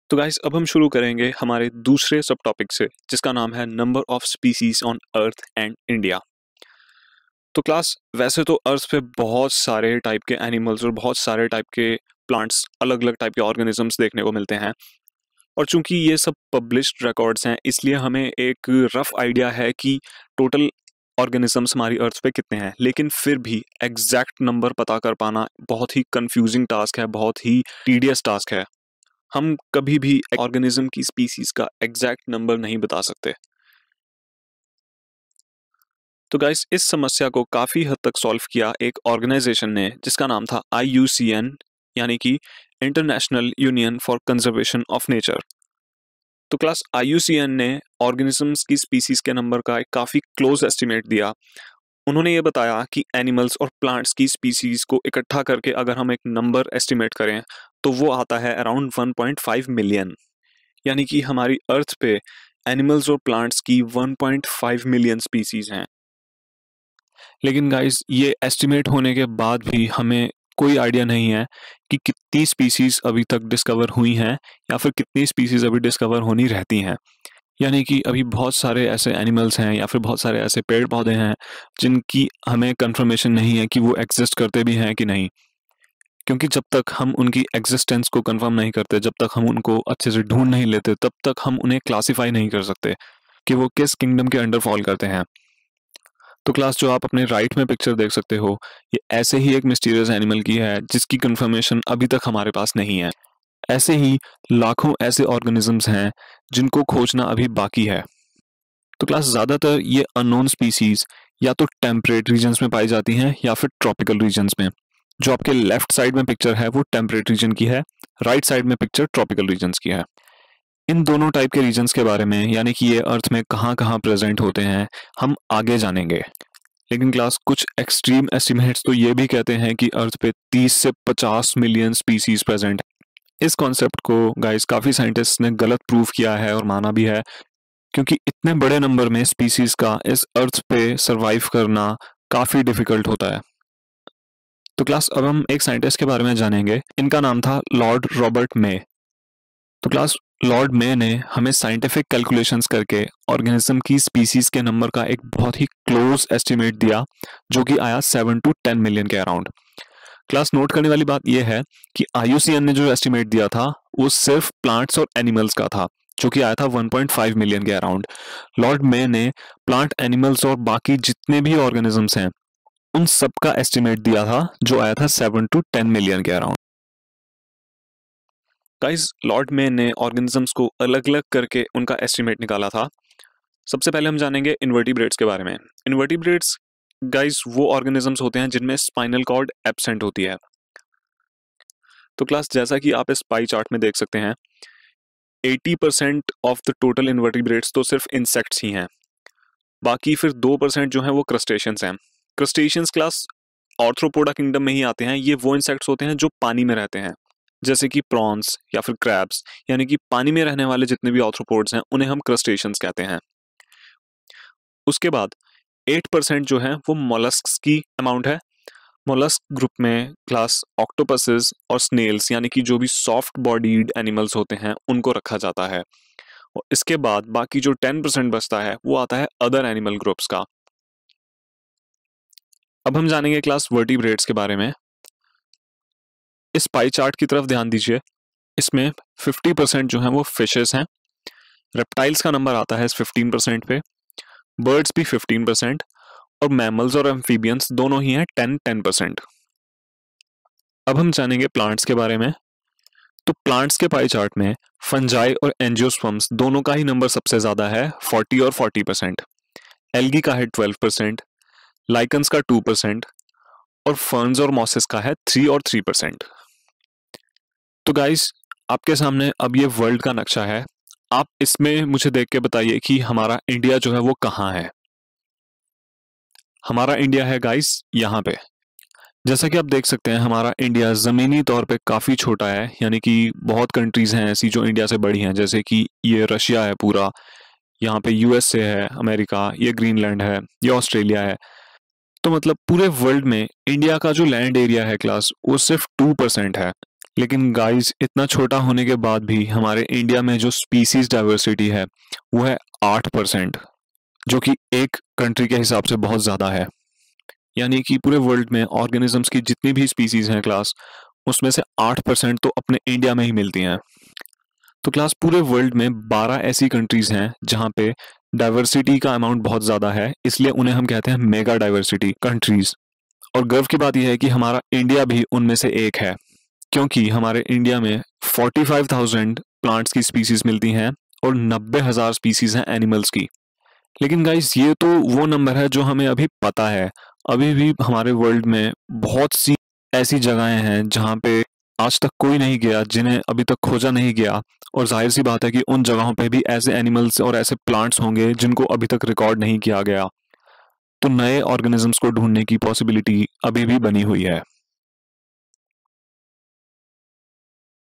तो गाइस अब हम शुरू करेंगे हमारे दूसरे सब टॉपिक से जिसका नाम है number of species on earth and India. तो क्लास वैसे तो अर्थ पे बहुत सारे टाइप के एनिमल्स और बहुत सारे टाइप के प्लांट्स, अलग अलग टाइप के ऑर्गेनिजम्स देखने को मिलते हैं। और चूंकि ये सब पब्लिश्ड रिकॉर्ड्स हैं इसलिए हमें एक रफ आइडिया है कि टोटल ऑर्गेनिजम्स हमारी अर्थ पे कितने हैं, लेकिन फिर भी एग्जैक्ट नंबर पता कर पाना बहुत ही कंफ्यूजिंग टास्क है, बहुत ही टीडियस टास्क है। हम कभी भी ऑर्गेनिज्म की स्पीसीज का एग्जैक्ट नंबर नहीं बता सकते। तो गाइस इस समस्या को काफी हद तक सॉल्व किया एक ऑर्गेनाइजेशन ने जिसका नाम था IUCN, यानी कि international union for conservation of nature. तो क्लास IUCN ने ऑर्गेनिजम्स की स्पीसीज के नंबर का एक काफी क्लोज एस्टिमेट दिया। उन्होंने ये बताया कि एनिमल्स और प्लांट्स की स्पीसीज को इकट्ठा करके अगर हम एक नंबर एस्टिमेट करें तो वो आता है अराउंड 1.5 मिलियन, यानी कि हमारी अर्थ पे एनिमल्स और प्लांट्स की 1.5 मिलियन स्पीसीज हैं। लेकिन गाइस ये एस्टिमेट होने के बाद भी हमें कोई आइडिया नहीं है कि कितनी स्पीसीज अभी तक डिस्कवर हुई हैं या फिर कितनी स्पीसीज अभी डिस्कवर होनी रहती हैं। यानी कि अभी बहुत सारे ऐसे एनिमल्स हैं या फिर बहुत सारे ऐसे पेड़ पौधे हैं जिनकी हमें कंफर्मेशन नहीं है कि वो एग्जिस्ट करते भी हैं कि नहीं, क्योंकि जब तक हम उनकी एग्जिस्टेंस को कंफर्म नहीं करते, जब तक हम उनको अच्छे से ढूंढ नहीं लेते, तब तक हम उन्हें क्लासिफाई नहीं कर सकते कि वो किस किंगडम के अंडर फॉल करते हैं। तो क्लास जो आप अपने राइट में पिक्चर देख सकते हो, ये ऐसे ही एक मिस्टीरियस एनिमल की है जिसकी कंफर्मेशन अभी तक हमारे पास नहीं है। ऐसे ही लाखों ऐसे ऑर्गेनिजम्स हैं जिनको खोजना अभी बाकी है। तो क्लास ज़्यादातर ये अननोन स्पीसीज या तो टेम्परेट रीजन्स में पाई जाती हैं या फिर ट्रॉपिकल रीजन्स में। जो आपके लेफ्ट साइड में पिक्चर है वो टेम्परेट रीजन की है, राइट साइड में पिक्चर ट्रॉपिकल रीजन्स की है। इन दोनों टाइप के रीजन्स के बारे में, यानी कि ये अर्थ में कहाँ कहाँ प्रेजेंट होते हैं, हम आगे जानेंगे। लेकिन क्लास कुछ एक्सट्रीम एस्टिमेट्स तो ये भी कहते हैं कि अर्थ पे 30 से 50 मिलियन स्पीसीज प्रेजेंट है। इस कॉन्सेप्ट को गाइस काफ़ी साइंटिस्ट ने गलत प्रूव किया है और माना भी है, क्योंकि इतने बड़े नंबर में स्पीसीज का इस अर्थ पे सरवाइव करना काफ़ी डिफिकल्ट होता है। तो क्लास अब हम एक साइंटिस्ट के बारे में जानेंगे। इनका नाम था लॉर्ड रॉबर्ट मे। तो क्लास लॉर्ड मे ने हमें साइंटिफिक कैलकुलेशंस करके ऑर्गेनिज्म की स्पीसीज के नंबर का एक बहुत ही क्लोज एस्टिमेट दिया, जो कि आया 7 to 10 मिलियन के अराउंड। क्लास नोट करने वाली बात यह है कि IUCN ने जो एस्टिमेट दिया था वो सिर्फ प्लांट्स और एनिमल्स का था, जो कि आया था 1.5 मिलियन के अराउंड। लॉर्ड मे ने प्लांट, एनिमल्स और बाकी जितने भी ऑर्गेनिजम्स हैं उन सब का एस्टिमेट दिया था, जो आया था 7 to 10 मिलियन के अराउंड। गाइस लॉर्ड मे ने ऑर्गेनिजम्स को अलग अलग करके उनका एस्टिमेट निकाला था। सबसे पहले हम जानेंगे इन्वर्टिब्रेट्स के बारे में। इन्वर्टिब्रेट्स गाइस वो ऑर्गेनिजम्स होते हैं जिनमें स्पाइनल कॉर्ड एब्सेंट होती है। तो क्लास जैसा कि आप इस पाई चार्ट में देख सकते हैं, 80% ऑफ द टोटल इन्वर्टिब्रेट्स तो सिर्फ इंसेक्ट्स ही हैं। बाकी फिर 2% जो हैं वो क्रस्टेशियंस हैं। क्रस्टेशियंस क्लास ऑर्थ्रोपोडा किंगडम में ही आते हैं। ये वो इंसेक्ट्स होते हैं जो पानी में रहते हैं, जैसे कि प्रॉन्स या फिर क्रैब्स, यानी कि पानी में रहने वाले जितने भी ऑर्थ्रोपोड्स हैं उन्हें हम क्रस्टेशियंस कहते हैं। उसके बाद 8% जो है वो मोलस्क्स की अमाउंट है। मोलस्क ग्रुप में क्लास ऑक्टोपसेस और स्नेल्स, यानी कि जो भी सॉफ्ट बॉडीड एनिमल्स होते हैं उनको रखा जाता है। और इसके बाद बाकी जो 10% बचता है वो आता है अदर एनिमल ग्रुप्स का। अब हम जानेंगे क्लास वर्टिब्रेट्स के बारे में। इस पाई चार्ट की तरफ ध्यान दीजिए। इसमें 50% जो है वो फिशेस हैं। रेप्टाइल्स का नंबर आता है इस 15% पे, बर्ड्स भी 15%, और मैमल्स और एम्फीबियंस दोनों ही हैं 10-10%। अब हम जानेंगे प्लांट्स के बारे में। तो प्लांट्स के पाई चार्ट में फंजाई और एंजियोस्पर्म्स दोनों का ही नंबर सबसे ज्यादा है, 40 और 40%। एल्गी का है 12%, लाइकन्स का 2%, और फर्न्स और मॉसेस का है 3 और 3%। तो गाइस आपके सामने अब ये वर्ल्ड का नक्शा है। आप इसमें मुझे देख के बताइए कि हमारा इंडिया जो है वो कहाँ है। हमारा इंडिया है गाइस यहाँ पे। जैसा कि आप देख सकते हैं हमारा इंडिया ज़मीनी तौर पे काफ़ी छोटा है, यानी कि बहुत कंट्रीज़ हैं ऐसी जो इंडिया से बड़ी हैं, जैसे कि ये रशिया है पूरा, यहाँ पे USA है, अमेरिका, ये ग्रीनलैंड है, ये ऑस्ट्रेलिया है। तो मतलब पूरे वर्ल्ड में इंडिया का जो लैंड एरिया है क्लास वो सिर्फ 2% है। लेकिन गाइस इतना छोटा होने के बाद भी हमारे इंडिया में जो स्पीसीज डाइवर्सिटी है वो है 8%, जो कि एक कंट्री के हिसाब से बहुत ज़्यादा है। यानी कि पूरे वर्ल्ड में ऑर्गेनिजम्स की जितनी भी स्पीसीज हैं क्लास, उसमें से 8% तो अपने इंडिया में ही मिलती हैं। तो क्लास पूरे वर्ल्ड में 12 ऐसी कंट्रीज हैं जहाँ पे डाइवर्सिटी का अमाउंट बहुत ज़्यादा है, इसलिए उन्हें हम कहते हैं मेगा डाइवर्सिटी कंट्रीज। और गर्व की बात यह है कि हमारा इंडिया भी उनमें से एक है, क्योंकि हमारे इंडिया में 45,000 प्लांट्स की स्पीसीज मिलती हैं और 90,000 स्पीसीज हैं एनिमल्स की। लेकिन गाइस ये तो वो नंबर है जो हमें अभी पता है। अभी भी हमारे वर्ल्ड में बहुत सी ऐसी जगहें हैं जहाँ पे आज तक कोई नहीं गया, जिन्हें अभी तक खोजा नहीं गया, और जाहिर सी बात है कि उन जगहों पे भी ऐसे एनिमल्स और ऐसे प्लांट्स होंगे जिनको अभी तक रिकॉर्ड नहीं किया गया। तो नए ऑर्गेनिजम्स को ढूंढने की पॉसिबिलिटी अभी भी बनी हुई है।